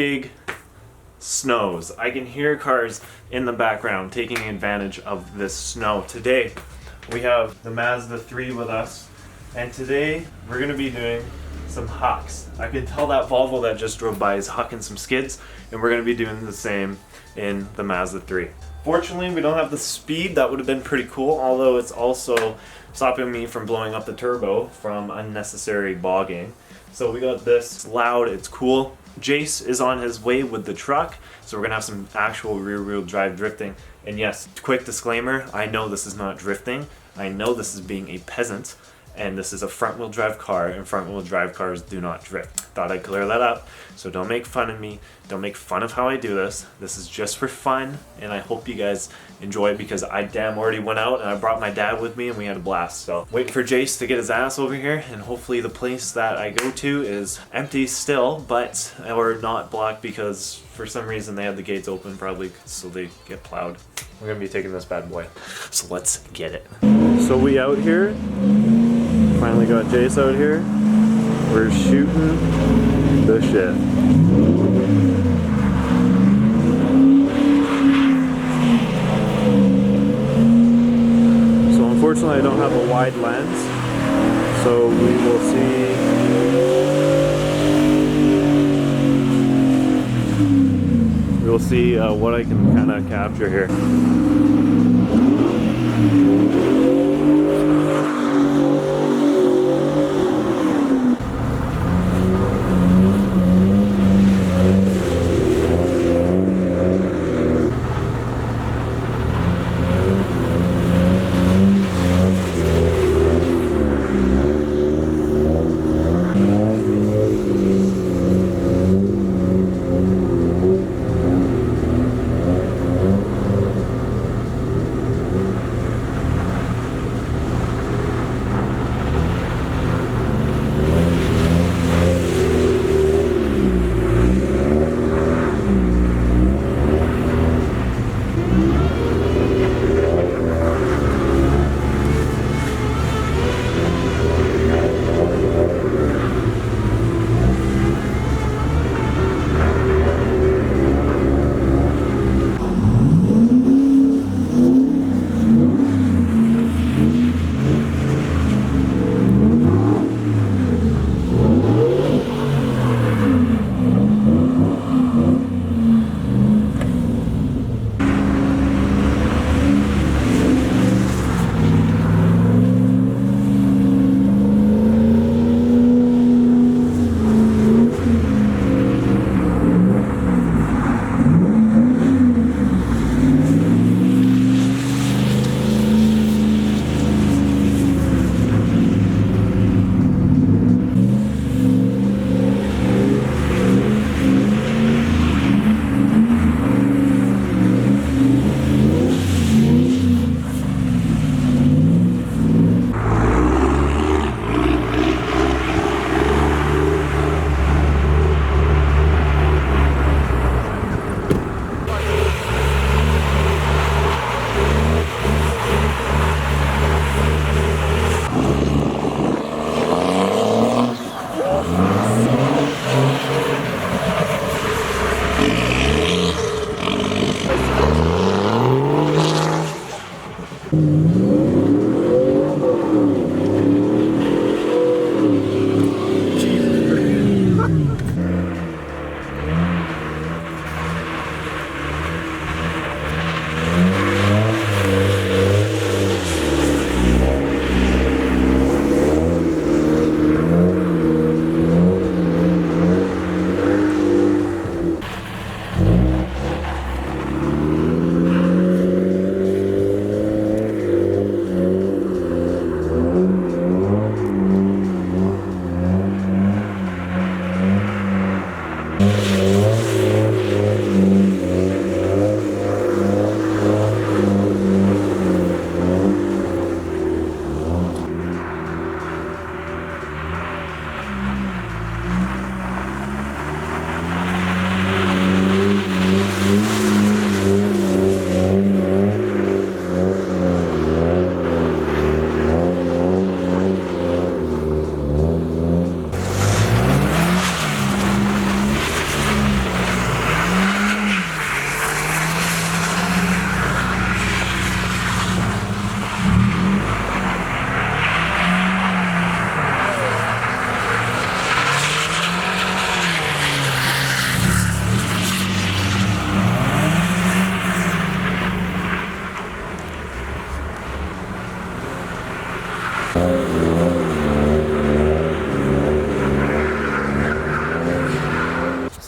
big snows. I can hear cars in the background taking advantage of this snow. Today we have the Mazda 3 with us, and today we're going to be doing some hucks. I can tell that Volvo that just drove by is hucking some skids, and we're going to be doing the same in the Mazda 3. Fortunately, we don't have the speed. That would have been pretty cool, although it's also stopping me from blowing up the turbo from unnecessary bogging. So we got this. It's loud, it's cool. Jace is on his way with the truck, so we're gonna have some actual rear-wheel drive drifting. And yes, quick disclaimer, I know this is not drifting. I know this is being a peasant, and this is a front-wheel drive car, and front-wheel drive cars do not drift. Thought I'd clear that up, so don't make fun of me. Don't make fun of how I do this. This is just for fun, and I hope you guys enjoy it because I damn already went out and I brought my dad with me and we had a blast. So waiting for Jace to get his ass over here, and hopefully the place that I go to is empty still, but or not blocked because for some reason they had the gates open, probably so they get plowed. We're gonna be taking this bad boy, so let's get it. So we out here. Finally got Jace out here. We're shooting the shit. So unfortunately I don't have a wide lens, so we will see. We'll see what I can kind of capture here.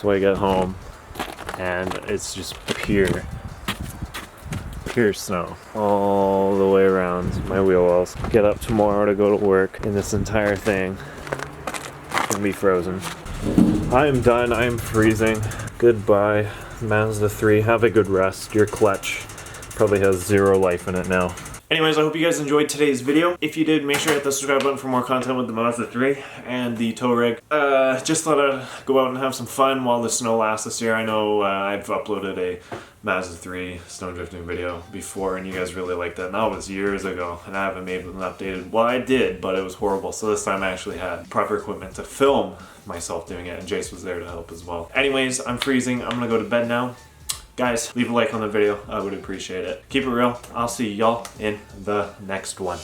so I get home and it's just pure snow all the way around my wheel wells. Get up tomorrow to go to work and this entire thing can be frozen. I am done. I am freezing. Goodbye, Mazda 3. Have a good rest. Your clutch probably has 0 life in it now. Anyways, I hope you guys enjoyed today's video. If you did, make sure to hit the subscribe button for more content with the Mazda 3 and the tow rig. Just thought I'd go out and have some fun while the snow lasts this year. I know I've uploaded a Mazda 3 snow drifting video before and you guys really liked that. And that was years ago and I haven't made an updated. Well, I did, but it was horrible. So this time I actually had proper equipment to film myself doing it and Jace was there to help as well. Anyways, I'm freezing. I'm gonna go to bed now. Guys, leave a like on the video. I would appreciate it. Keep it real. I'll see y'all in the next one.